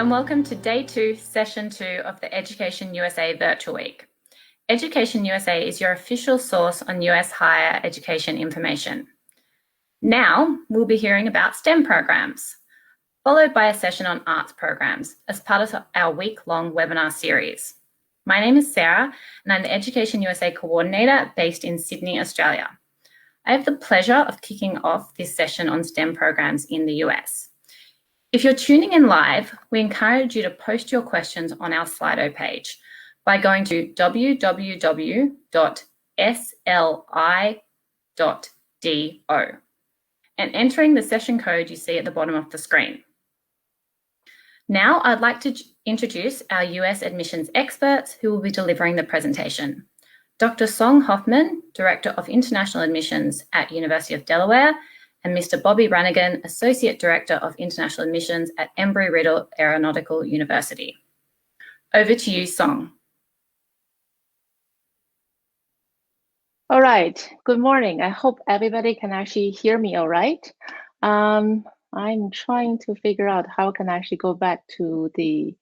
and welcome to Day 2, Session 2 of the Education USA Virtual Week. Education USA is your official source on US higher education information. Now, we'll be hearing about STEM programs, followed by a session on arts programs as part of our week-long webinar series. My name is Sarah, and I'm the Education USA Coordinator based in Sydney, Australia. I have the pleasure of kicking off this session on STEM programs in the US. If you're tuning in live, we encourage you to post your questions on our Slido page by going to www.sli.do and entering the session code you see at the bottom of the screen. Now, I'd like to introduce our US admissions experts who will be delivering the presentation. Dr. Song Hoffman, Director of International Admissions at University of Delaware, and Mr. Bobby Brannigan, Associate Director of International Admissions at Embry-Riddle Aeronautical University. Over to you, Song. All right, good morning. I hope everybody can actually hear me all right. I'm trying to figure out how I can actually go back to the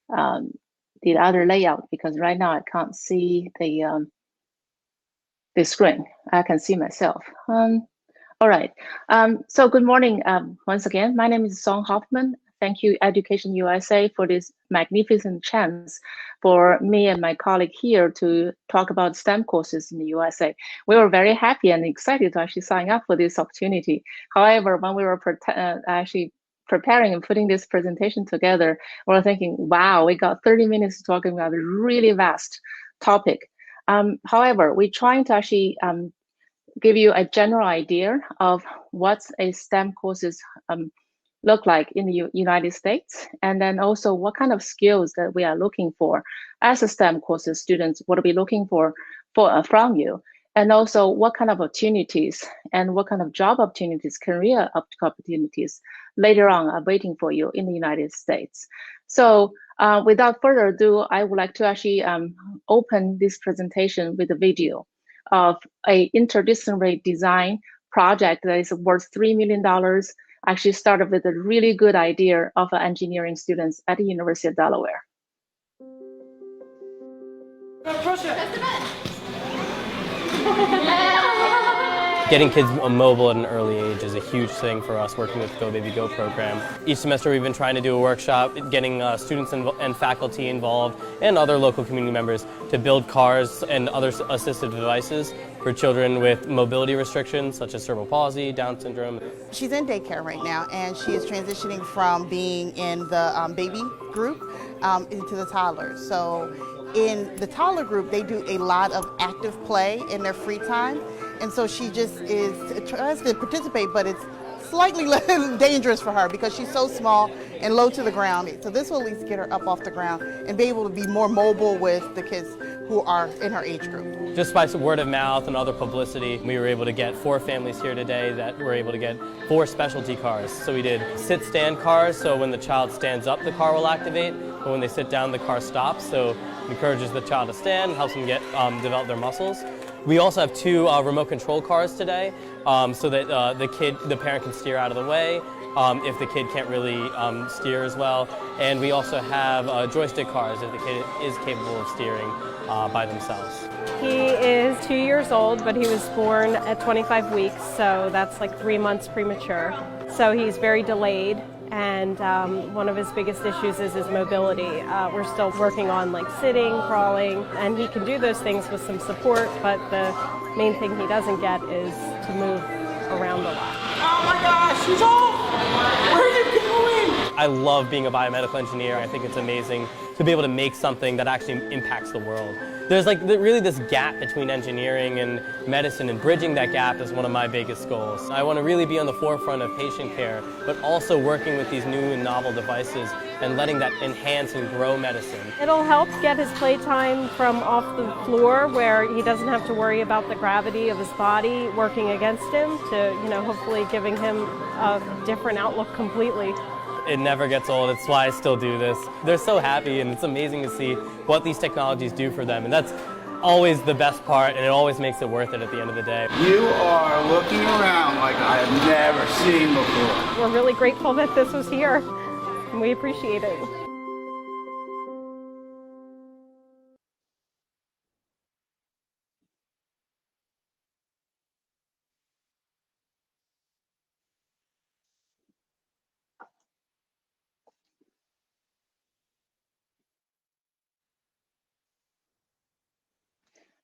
other layout, because right now I can't see the screen. I can see myself. All right, so good morning once again. My name is Song Hoffman. Thank you, Education USA, for this magnificent chance for me and my colleague here to talk about STEM courses in the USA. We were very happy and excited to actually sign up for this opportunity. However, when we were actually preparing and putting this presentation together, we were thinking, wow, we got 30 minutes talking about a really vast topic. However, we're trying to actually give you a general idea of what a STEM courses look like in the United States, and then also what kind of skills that we are looking for as a STEM courses students, what are we looking for from you, and also what kind of opportunities and what kind of job opportunities, career opportunities later on are waiting for you in the United States. So without further ado, I would like to actually open this presentation with a video of a interdisciplinary design project that is worth $3 million. Actually started with a really good idea of engineering students at the University of Delaware. Getting kids mobile at an early age is a huge thing for us working with the Go Baby Go program. Each semester we've been trying to do a workshop, getting students and faculty involved and other local community members to build cars and other assistive devices for children with mobility restrictions such as cerebral palsy, Down syndrome. She's in daycare right now, and she is transitioning from being in the baby group into the toddlers. So in the toddler group, they do a lot of active play in their free time. And so she just tries to participate, but it's slightly less dangerous for her because she's so small and low to the ground. So this will at least get her up off the ground and be able to be more mobile with the kids who are in her age group. Just by word of mouth and other publicity, we were able to get 4 families here today that were able to get 4 specialty cars. So we did sit-stand cars, so when the child stands up, the car will activate, but when they sit down, the car stops. So it encourages the child to stand, helps them get develop their muscles. We also have 2 remote control cars today, so that the parent can steer out of the way if the kid can't really steer as well. And we also have joystick cars if the kid is capable of steering by themselves. He is 2 years old, but he was born at 25 weeks, so that's like 3 months premature. So he's very delayed. And one of his biggest issues is his mobility. We're still working on like sitting, crawling, and he can do those things with some support, but the main thing he doesn't get is to move around a lot. Oh my gosh, he's off! Where are you going? I love being a biomedical engineer. I think it's amazing to be able to make something that actually impacts the world. There's like really this gap between engineering and medicine, and bridging that gap is one of my biggest goals. I want to really be on the forefront of patient care, but also working with these new and novel devices and letting that enhance and grow medicine. It'll help get his playtime from off the floor, where he doesn't have to worry about the gravity of his body working against him, to hopefully giving him a different outlook completely. It never gets old. It's why I still do this. They're so happy, and it's amazing to see what these technologies do for them. And that's always the best part, and it always makes it worth it at the end of the day. You are looking around like I have never seen before. We're really grateful that this was here. and we appreciate it.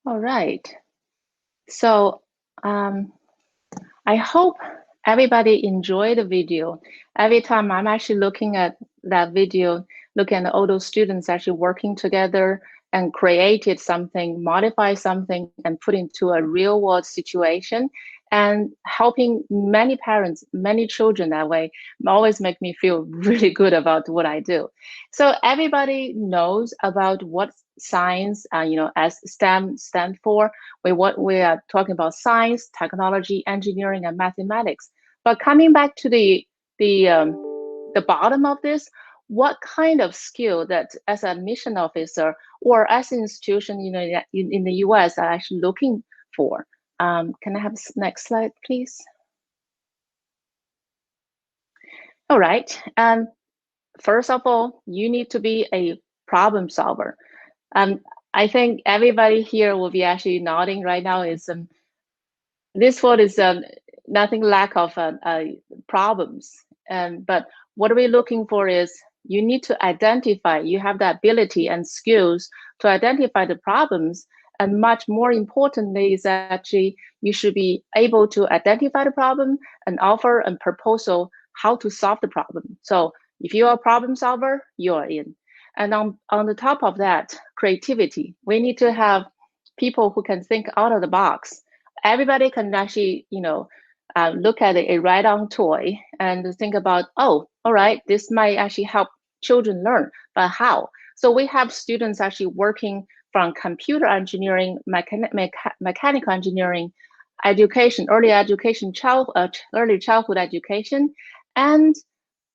All right. So I hope everybody enjoyed the video. Every time I'm actually looking at that video, looking at all those students actually working together and created something, modify something, and put into a real world situation, and helping many parents, many children that way, always make me feel really good about what I do. So everybody knows about what science, as STEM stand for. What we are talking about: science, technology, engineering, and mathematics. But coming back to the bottom of this, what kind of skill that as an admission officer or as an institution, in the US are actually looking for? Can I have the next slide, please? All right. First of all, you need to be a problem solver. I think everybody here will be actually nodding right now. Is this world is nothing lack of problems, but what we're looking for is you need to identify. You have the ability and skills to identify the problems, and much more importantly is actually you should be able to identify the problem and offer a proposal how to solve the problem. So if you're a problem solver, you're in. And on the top of that, creativity. We need to have people who can think out of the box. Everybody can actually, look at a write-on toy and think about, oh, all right, this might actually help children learn, but how? So we have students actually working from computer engineering, mechanical engineering, education, early education, early childhood education, and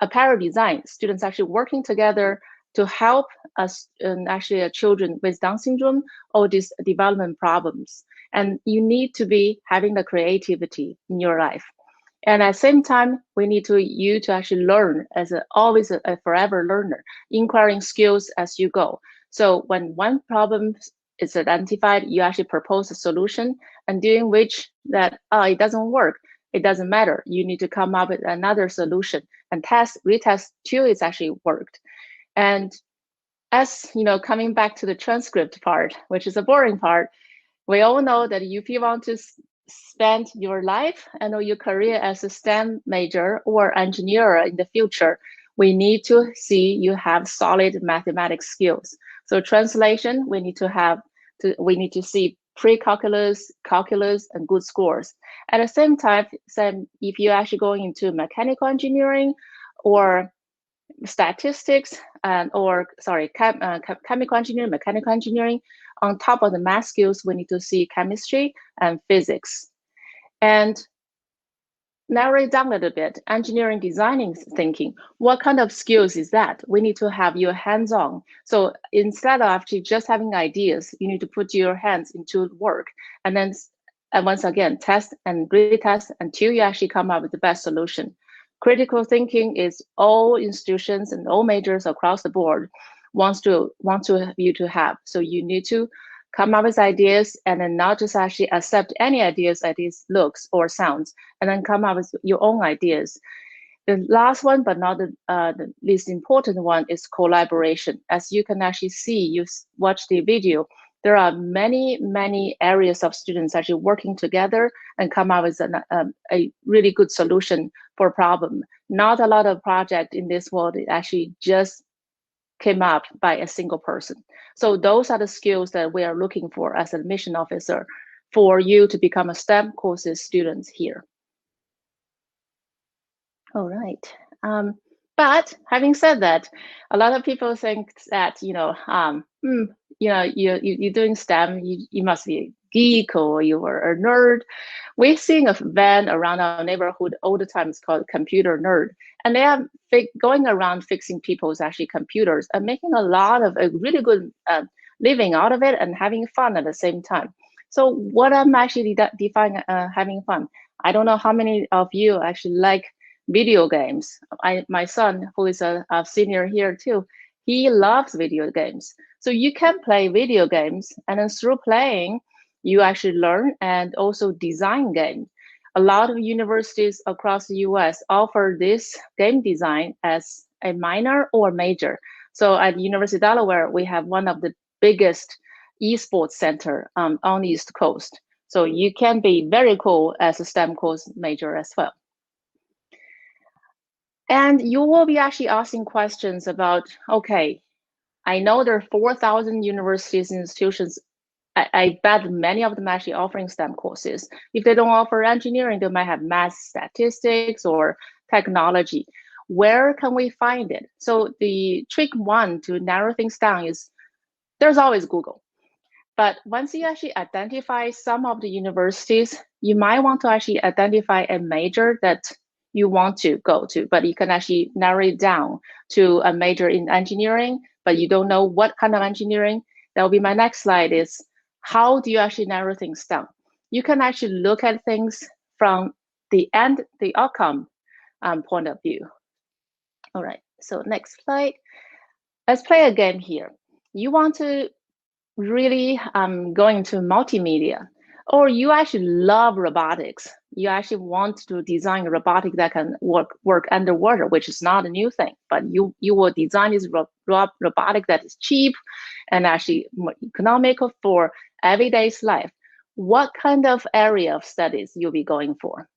apparel design. Students actually working together to help us, actually children with Down syndrome or these development problems. And you need to be having the creativity in your life. And at the same time, we need you to actually learn as always a forever learner, inquiring skills as you go. So when one problem is identified, you actually propose a solution, and during which that it doesn't work, it doesn't matter. You need to come up with another solution and retest till it's actually worked. And as coming back to the transcript part, which is a boring part, we all know that if you want to spend your life and your career as a STEM major or engineer in the future, we need to see you have solid mathematics skills. So translation, we need to see pre-calculus, calculus, and good scores. At the same time, if you're actually going into mechanical engineering or statistics chemical engineering, mechanical engineering, on top of the math skills, we need to see chemistry and physics. And narrow it down a little bit, engineering designing thinking. What kind of skills is that? We need to have your hands-on. So instead of actually just having ideas, you need to put your hands into work, and then once again, test and retest until you actually come up with the best solution. Critical thinking is all institutions and all majors across the board want you to have. So you need to come up with ideas and then not just actually accept any ideas that is looks or sounds, and then come up with your own ideas. The last one, but not the least important one, is collaboration. As you can actually see, you watch the video, there are many, many areas of students actually working together and come up with a really good solution for a problem. Not a lot of projects in this world actually just came up by a single person. So those are the skills that we are looking for as an admission officer for you to become a STEM courses student here. All right. But having said that, a lot of people think that you're doing STEM, you must be a geek or you are a nerd. We're seeing a van around our neighborhood all the time. It's called Computer Nerd, and they are going around fixing people's actually computers and making a lot of a really good living out of it and having fun at the same time. So what I'm actually defining having fun. I don't know how many of you actually like video games. My son, who is a senior here too, he loves video games. So you can play video games, and then through playing, you actually learn and also design games. A lot of universities across the US offer this game design as a minor or major. So at University of Delaware, we have one of the biggest esports center on the East Coast. So you can be very cool as a STEM course major as well. And you will be actually asking questions about, okay, I know there are 4,000 universities and institutions. I bet many of them actually offering STEM courses. If they don't offer engineering, they might have math, statistics, or technology. Where can we find it? So the trick one to narrow things down is there's always Google. But once you actually identify some of the universities, you might want to actually identify a major that you want to go to, but you can actually narrow it down to a major in engineering, but you don't know what kind of engineering. That will be my next slide is, how do you actually narrow things down? You can actually look at things from the outcome point of view. All right, so next slide. Let's play a game here. You want to really go into multimedia, or you actually love robotics. You actually want to design a robotic that can work underwater, which is not a new thing, but you will design this robotic that is cheap and actually more economical for everyday's life. What kind of area of studies you'll be going for?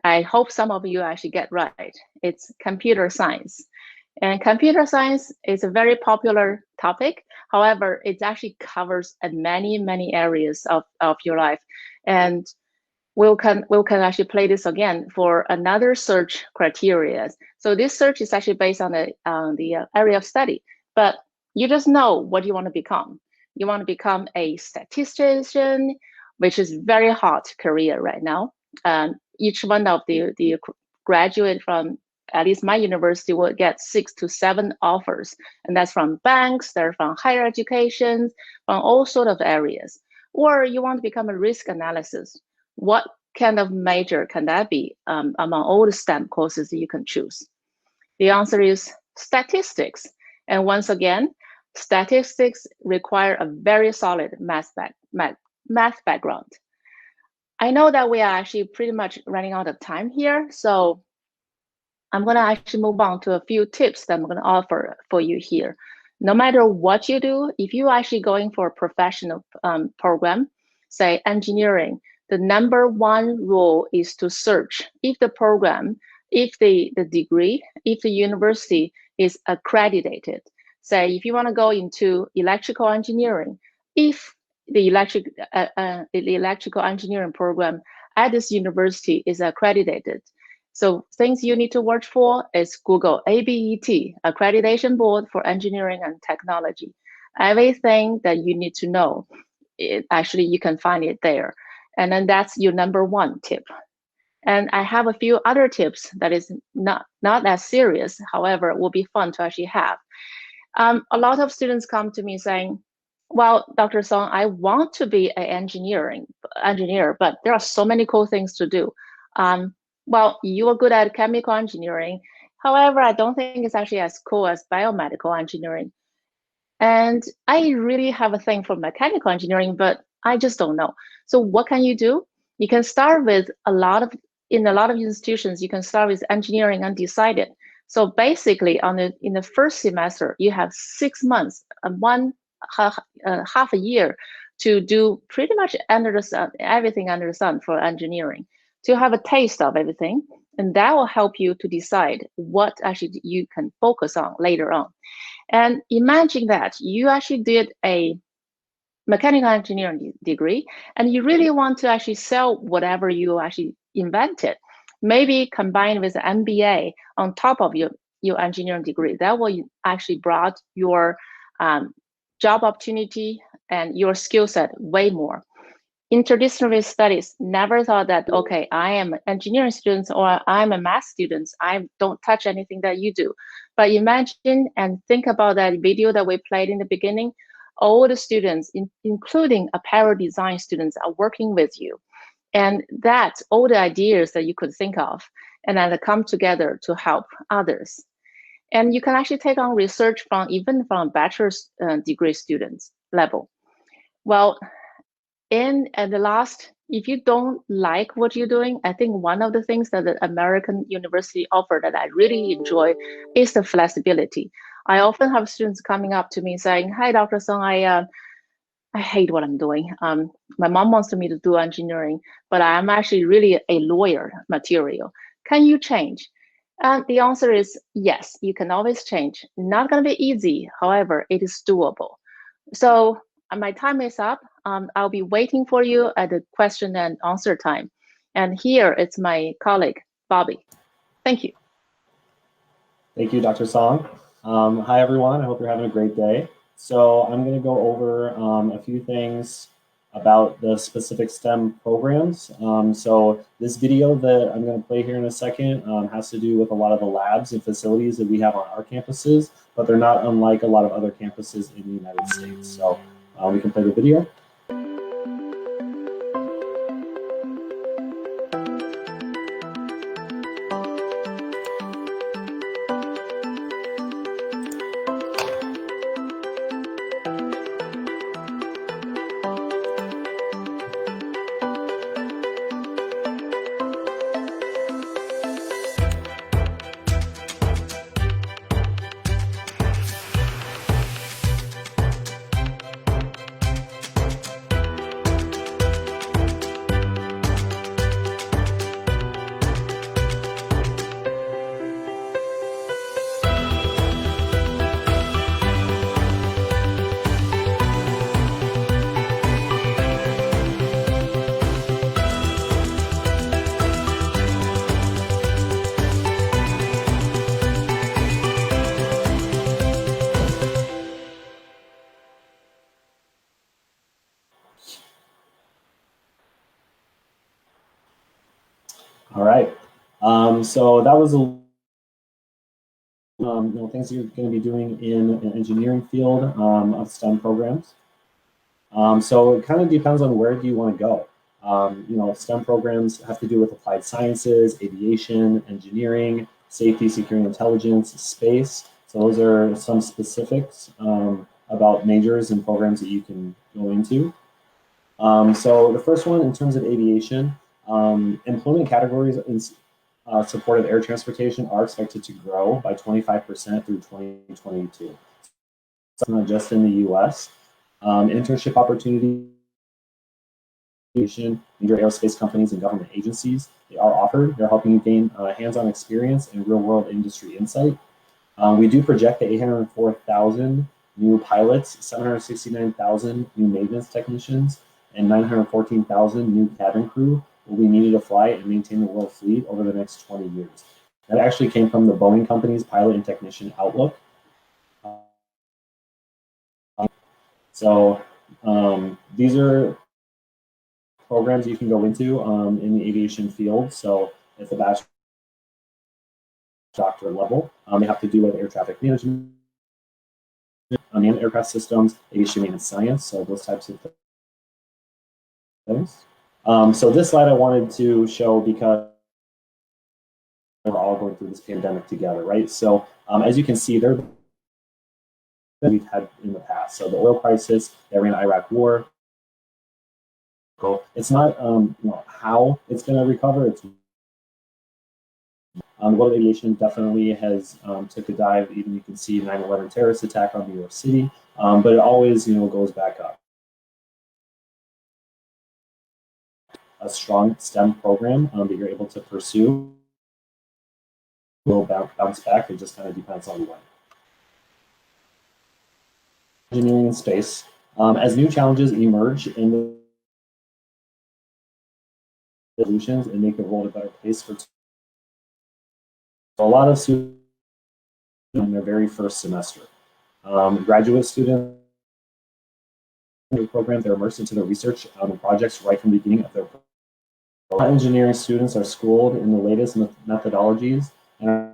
I hope some of you actually get right. It's computer science. And computer science is a very popular topic. However, it actually covers many, many areas of your life. And we can actually play this again for another search criteria. So this search is actually based on the area of study, but you just know what you want to become. You want to become a statistician, which is very hot career right now. Each one of the graduate from at least my university will get 6 to 7 offers, and that's from banks, they're from higher education, from all sort of areas. Or you want to become a risk analysis. What kind of major can that be among all the STEM courses that you can choose? The answer is statistics. And once again, statistics require a very solid math background. I know that we are actually pretty much running out of time here, so I'm going to actually move on to a few tips that I'm going to offer for you here. No matter what you do, if you're actually going for a professional program, say engineering, the #1 rule is to search if the program, if the degree, if the university is accredited. Say if you want to go into electrical engineering, if the electrical engineering program at this university is accredited. So things you need to watch for is Google ABET, Accreditation Board for Engineering and Technology. Everything that you need to know, actually you can find it there. And then that's your #1 tip. And I have a few other tips that is not as serious, however, will be fun to actually have. A lot of students come to me saying, well, Dr. Song, I want to be an engineer, but there are so many cool things to do. Well, you are good at chemical engineering. However, I don't think it's actually as cool as biomedical engineering. And I really have a thing for mechanical engineering, but I just don't know. So what can you do? You can start with in a lot of institutions, you can start with engineering undecided. So basically in the first semester, you have 6 months, half a year to do pretty much everything under the sun for engineering, to have a taste of everything. And that will help you to decide what actually you can focus on later on. And imagine that you actually did a mechanical engineering degree, and you really want to actually sell whatever you actually invented, maybe combined with an MBA on top of your engineering degree. That will actually broaden your job opportunity and your skill set way more. Interdisciplinary studies never thought that, okay, I am an engineering student or I'm a math student, I don't touch anything that you do. But imagine and think about that video that we played in the beginning. All the students, including apparel design students, are working with you. And that's all the ideas that you could think of. and then come together to help others. And you can actually take on research even from bachelor's degree students level. Well, if you don't like what you're doing, I think one of the things that the American university offer that I really enjoy is the flexibility. I often have students coming up to me saying, "Hi, Dr. Song, I hate what I'm doing. My mom wants me to do engineering, but I'm actually really a lawyer material. Can you change?" And the answer is yes, you can always change. Not going to be easy, however, it is doable. So my time is up. I'll be waiting for you at the question and answer time. And here it's my colleague, Bobby. Thank you. Thank you, Dr. Song. Hi, everyone. I hope you're having a great day. So I'm going to go over a few things about the specific STEM programs. So this video that I'm going to play here in a second has to do with a lot of the labs and facilities that we have on our campuses, but they're not unlike a lot of other campuses in the United States. So we can play the video. All right. So that was things you're going to be doing in an engineering field of STEM programs. So it kind of depends on where do you want to go. STEM programs have to do with applied sciences, aviation, engineering, safety, security, intelligence, space. So those are some specifics about majors and programs that you can go into. So the first one, in terms of aviation, employment categories in support of air transportation are expected to grow by 25% through 2022. So not just in the US. Internship opportunities, major aerospace companies and government agencies, they are offered. They're helping you gain hands-on experience and real-world industry insight. We do project that 804,000 new pilots, 769,000 new maintenance technicians, and 914,000 new cabin crew will be needed to fly and maintain the world fleet over the next 20 years. That actually came from the Boeing Company's Pilot and Technician Outlook. So these are programs you can go into in the aviation field. So at the bachelor doctorate level, they have to do with air traffic management, unmanned aircraft systems, aviation maintenance science, so those types of things. So this slide I wanted to show because we're all going through this pandemic together, right? So as you can see, there that we've had in the past. So the oil crisis, the Iran-Iraq war. It's not how it's going to recover. It's world aviation definitely has took a dive. Even you can see 9/11 terrorist attack on New York City, but it always goes back up. A strong STEM program that you're able to pursue will bounce back. It just kind of depends on when. Engineering and space. As new challenges emerge in the solutions and make the world a better place for a lot of students in their very first semester. Graduate students program, they're immersed into the research and projects right from the beginning of their program. Engineering students are schooled in the latest methodologies and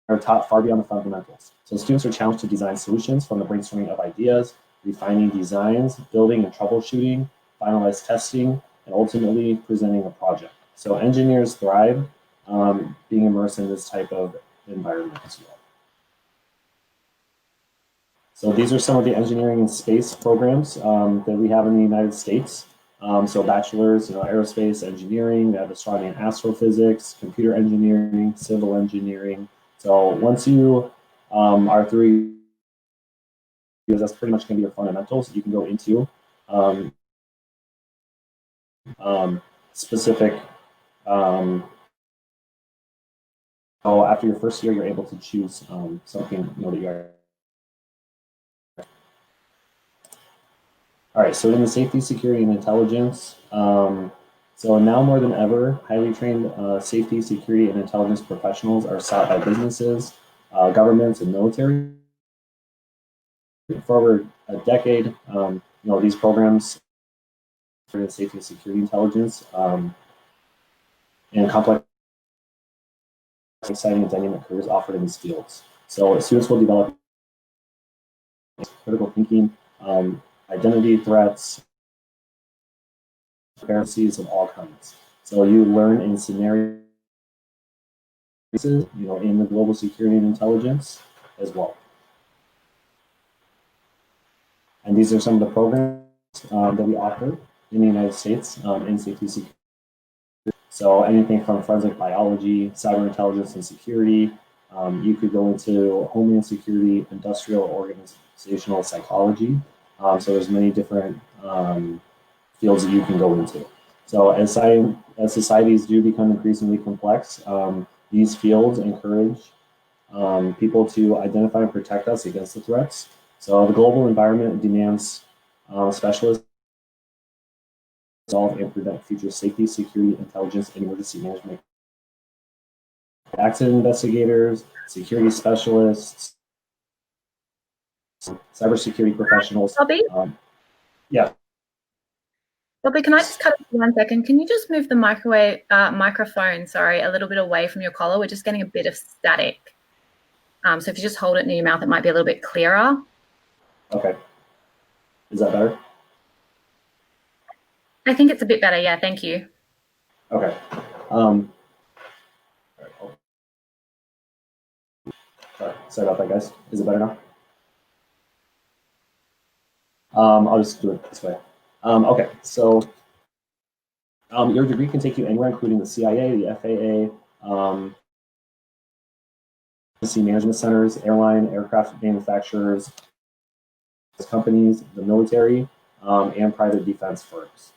are taught far beyond the fundamentals. So students are challenged to design solutions from the brainstorming of ideas, refining designs, building and troubleshooting, finalized testing, and ultimately presenting a project. So engineers thrive being immersed in this type of environment as well. So these are some of the engineering and space programs that we have in the United States. So bachelor's, aerospace engineering, we have astronomy and astrophysics, computer engineering, civil engineering. So once you are through, because that's pretty much going to be your fundamentals, you can go into specific. So after your first year, you're able to choose something that you are. All right, so in the safety, security, and intelligence, so now more than ever, highly trained safety, security, and intelligence professionals are sought by businesses, governments, and military. For over a decade, these programs for safety, security, intelligence, and complex, exciting, and dynamic careers offered in these fields. So students will develop critical thinking, identity threats, conspiracies of all kinds. So you learn in scenarios, in the global security and intelligence as well. And these are some of the programs that we offer in the United States in safety security. So anything from forensic biology, cyber intelligence and security. You could go into homeland security, industrial organizational psychology. So there's many different fields that you can go into. So as societies do become increasingly complex, these fields encourage people to identify and protect us against the threats. So the global environment demands specialists to solve and prevent future safety, security, intelligence, and emergency management. Accident investigators, security specialists, cybersecurity professionals. Bobby? Yeah. Bobby, can I just cut you 1 second? Can you just move the microphone, a little bit away from your collar? We're just getting a bit of static. So if you just hold it near your mouth, it might be a little bit clearer. Okay. Is that better? I think it's a bit better. Yeah, thank you. Okay. Sorry about that, guys. Is it better now? I'll just do it this way. Okay, so your degree can take you anywhere, including the CIA, the FAA, emergency management centers, aircraft manufacturers, companies, the military, and private defense firms.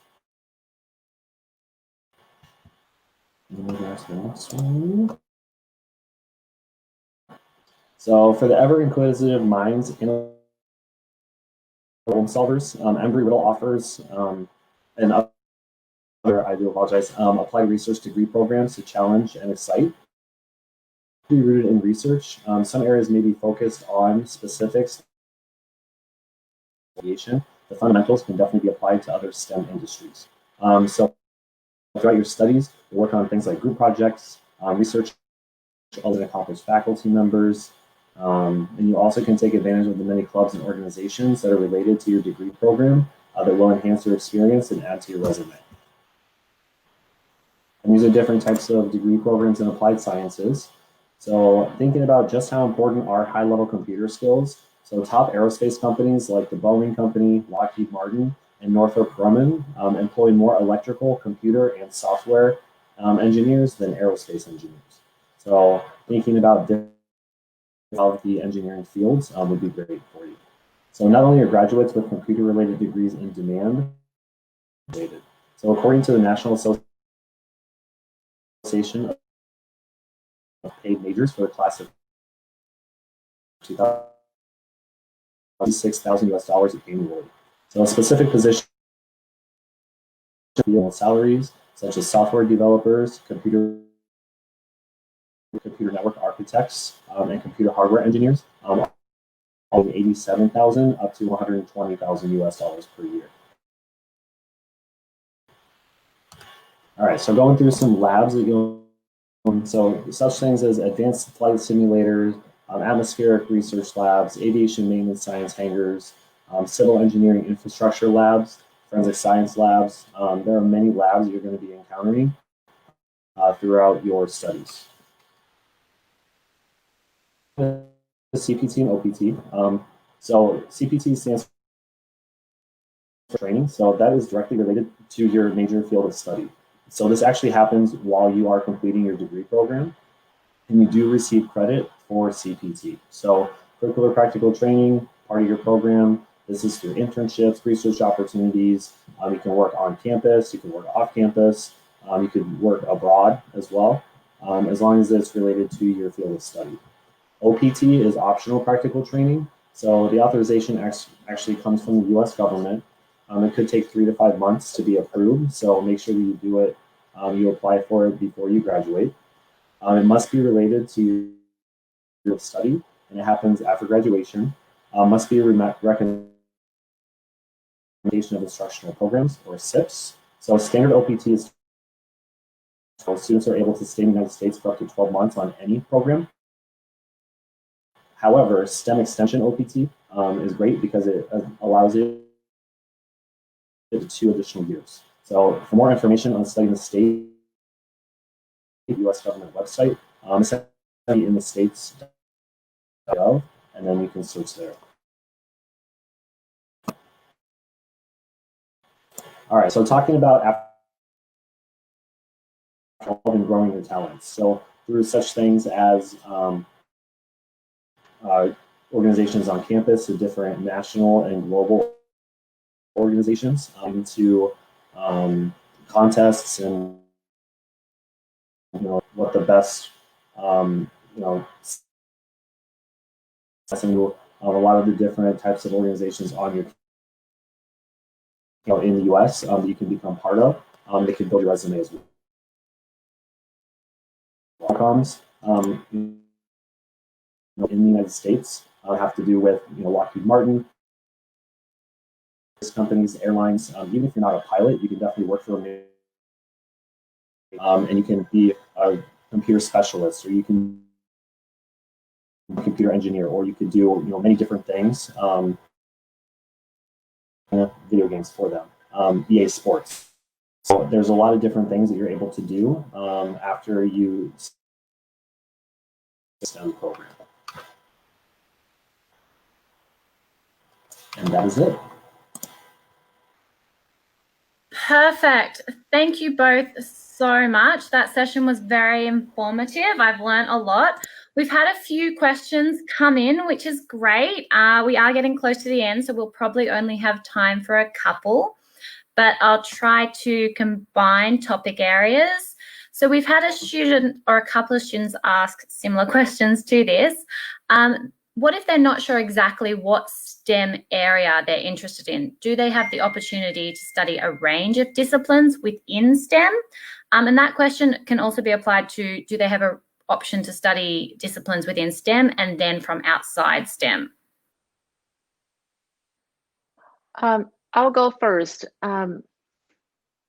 So for the ever inquisitive minds in problem solvers, Embry-Riddle offers and other, I do apologize, applied research degree programs to challenge and excite. Be rooted in research. Some areas may be focused on specifics. The fundamentals can definitely be applied to other STEM industries. So throughout your studies, you work on things like group projects, research, other accomplished faculty members, and you also can take advantage of the many clubs and organizations that are related to your degree program that will enhance your experience and add to your resume. And these are different types of degree programs in applied sciences. So thinking about just how important are high-level computer skills. So top aerospace companies like the Boeing Company, Lockheed Martin, and Northrop Grumman employ more electrical, computer, and software engineers than aerospace engineers. So thinking about of the engineering fields would be great for you. So not only are graduates with computer-related degrees in demand, so according to the National Association of Paid Majors for the class of 2006,000 US dollars annually. So a specific position salaries such as software developers, computer network architects, and computer hardware engineers, all 87,000 up to 120,000 US dollars per year. All right, so going through some labs that you'll, so such things as advanced flight simulators, atmospheric research labs, aviation maintenance science hangars, civil engineering infrastructure labs, forensic science labs. There are many labs you're going to be encountering. throughout your studies. CPT and OPT. So CPT stands for training, so that is directly related to your major field of study. So this actually happens while you are completing your degree program, and you do receive credit for CPT. So curricular practical training, part of your program. This is through internships, research opportunities. You can work on campus, you can work off campus, you could work abroad as well, as long as it's related to your field of study. OPT is optional practical training. So the authorization actually comes from the US government. It could take 3 to 5 months to be approved. So make sure that you do it, you apply for it before you graduate. It must be related to your study, and it happens after graduation. Must be a recommendation of instructional programs, or SIPs. So standard OPT is students are able to stay in the United States for up to 12 months on any program. However, STEM extension OPT is great because it allows it to 2 additional years. So for more information on studying the state, US government website, in the states, and then you can search there. All right, so talking about and growing your talents. So through such things as organizations on campus, so different national and global organizations, to contests and what the best a lot of the different types of organizations on your in the US that you can become part of. They can build your resume as well. In the United States have to do with Lockheed Martin, companies, airlines. Even if you're not a pilot, you can definitely work for them, and you can be a computer specialist, or you can be a computer engineer, or you could do many different things. Video games for them, EA Sports. So there's a lot of different things that you're able to do after you STEM program. And that is it. Perfect. Thank you both so much. That session was very informative. I've learned a lot. We've had a few questions come in, which is great. We are getting close to the end, so we'll probably only have time for a couple, but I'll try to combine topic areas. So we've had a student or a couple of students ask similar questions to this. What if they're not sure exactly what STEM area they're interested in? Do they have the opportunity to study a range of disciplines within STEM? And that question can also be applied to, do they have an option to study disciplines within STEM and then from outside STEM? I'll go first.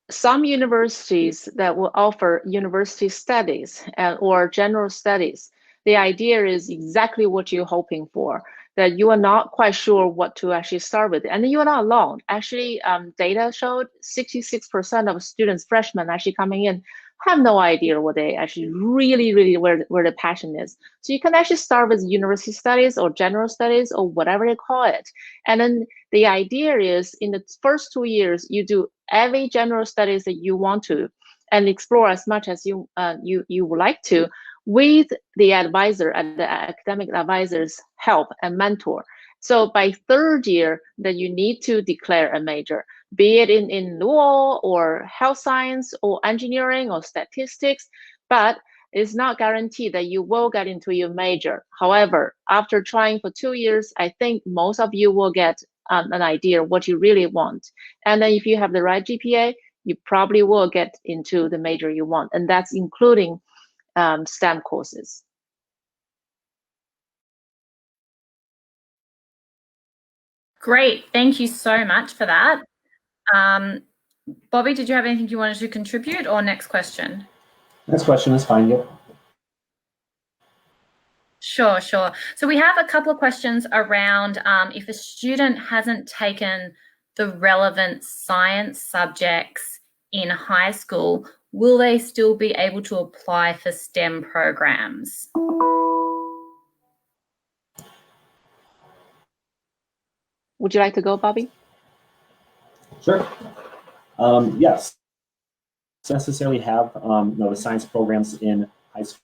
Some universities that will offer university studies or general studies, the idea is exactly what you're hoping for, that you are not quite sure what to actually start with. And you are not alone. Actually, data showed 66% of students, freshmen actually coming in, have no idea what they actually really where the passion is. So you can actually start with university studies or general studies or whatever they call it. And then the idea is in the first 2 years, you do every general studies that you want to and explore as much as you would like to, with the advisor and the academic advisor's help and mentor. So by 3rd year, that you need to declare a major, be it in law or health science or engineering or statistics, but it's not guaranteed that you will get into your major. However, after trying for 2 years, I think most of you will get an idea what you really want. And then if you have the right GPA, you probably will get into the major you want. And that's including STEM courses. Great. Thank you so much for that. Bobby, did you have anything you wanted to contribute, or next question? Next question is fine. Yep. Sure. So we have a couple of questions around if a student hasn't taken the relevant science subjects in high school, will they still be able to apply for STEM programs? Would you like to go, Bobby? Sure. Yes. Necessarily have the science programs in high school.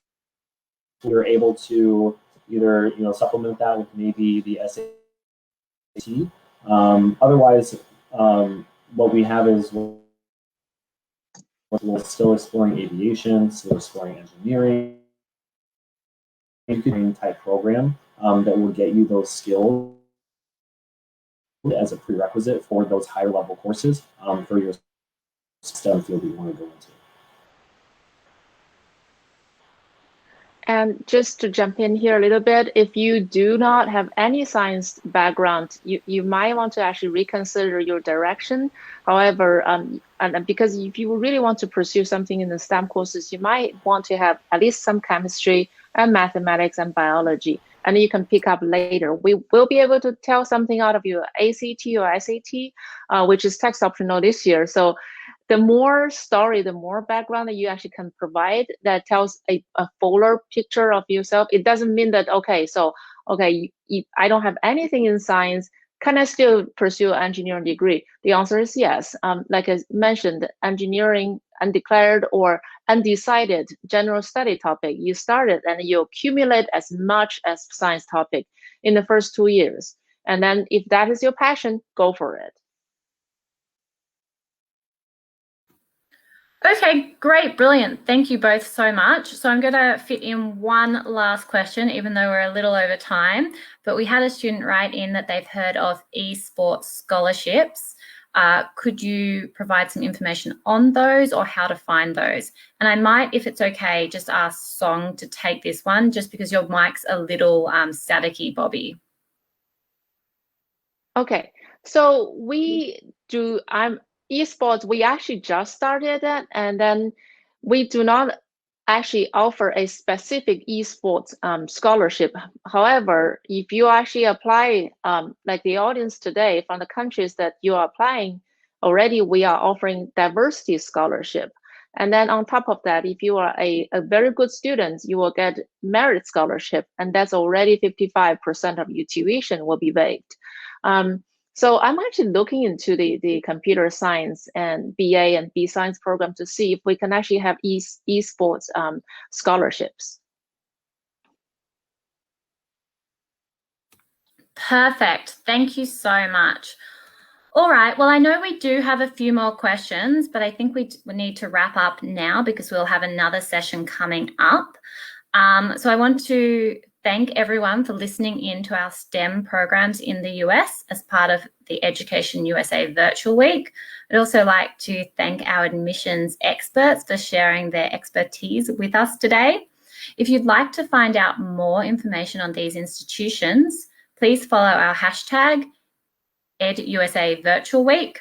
You're able to either supplement that with maybe the SAT. Otherwise, what we have is we're still exploring aviation, still exploring engineering, type program that will get you those skills as a prerequisite for those higher level courses for your STEM field you want to go into. And just to jump in here a little bit, if you do not have any science background, you might want to actually reconsider your direction. However, and because if you really want to pursue something in the STEM courses, you might want to have at least some chemistry and mathematics and biology, and you can pick up later. We will be able to tell something out of your ACT or SAT, which is text optional this year. So the more story, the more background that you actually can provide that tells a fuller picture of yourself. It doesn't mean that, okay, I don't have anything in science, can I still pursue an engineering degree? The answer is yes. Like I mentioned, engineering, undeclared or undecided general study topic, you started and you accumulate as much as science topic in the first 2 years. And then if that is your passion, go for it. Okay, great, brilliant. Thank you both so much. So I'm going to fit in one last question, even though we're a little over time. But we had a student write in that they've heard of esports scholarships. Could you provide some information on those or how to find those? And I might, if it's okay, just ask Song to take this one, just because your mic's a little staticky, Bobby. Okay, so we do, esports, we actually just started that, and then we do not actually offer a specific esports scholarship. However, if you actually apply, like the audience today, from the countries that you are applying, already we are offering diversity scholarship. And then on top of that, if you are a very good student, you will get merit scholarship, and that's already 55% of your tuition will be waived. So I'm actually looking into the computer science and BA and B science program to see if we can actually have esports scholarships. Perfect. Thank you so much. All right. Well, I know we do have a few more questions, but I think we need to wrap up now because we'll have another session coming up. So I want to thank everyone for listening in to our STEM programs in the US as part of the Education USA Virtual Week. I'd also like to thank our admissions experts for sharing their expertise with us today. If you'd like to find out more information on these institutions, please follow our hashtag EduUSA Virtual Week.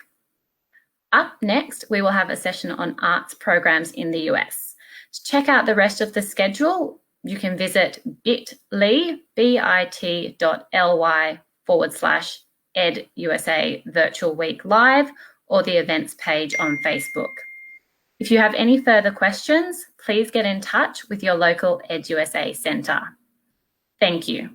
Up next, we will have a session on arts programs in the US. To check out the rest of the schedule, you can visit bit.ly/EduUSA Virtual Week Live or the events page on Facebook. If you have any further questions, please get in touch with your local EduUSA Centre. Thank you.